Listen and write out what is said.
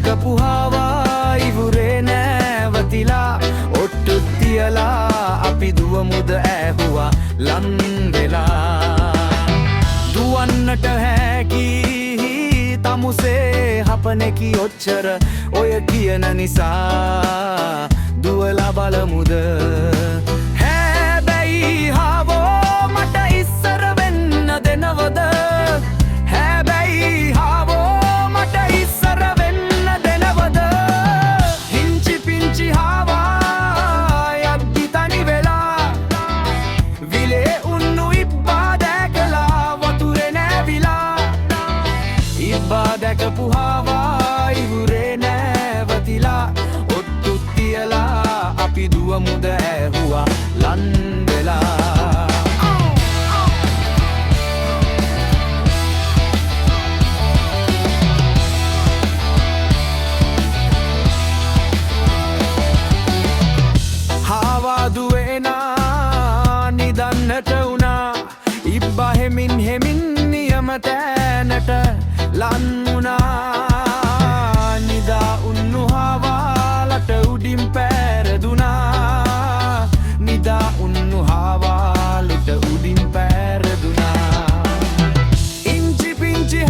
දැකපු හවා ඉවුරේ නැවතිලා ඔට්ටුත් තියලා අපි දුවමුද ඇහුවා ලං වෙලා දුවන්නට හැකි තමුසේ හපනෙකි ඔච්චර ඔය කියන නිසා දුවලා බලමුද හැබැයි හවෝ මට ඉස්සර වෙන්න දෙනවද හැබැයි හවෝ මට ඉස්සර වෙන්න දෙනවද හිංචි පිංචි හවා යද්දි තනි වෙලා විලේ උන්නු ඉබ්බා දැකලා වතුරේ නැවිලා ඉබ්බා දැකපු හවා ඉවුරේ නැවතිලා ඔට්ටුත් තියලා අපි දුවමුද ඇහුවා ලං වෙලා හවා දුවේනා නිදන්නට වුණා ඉබ්බා හෙමින් හෙමින් නියම තැනට ලං වුණා නිදා උන්නු හවාලට උඩින් පැරදුනා නිදා උන්නු හවාලට උඩින් පැරදුනා ඉංචි පිංචි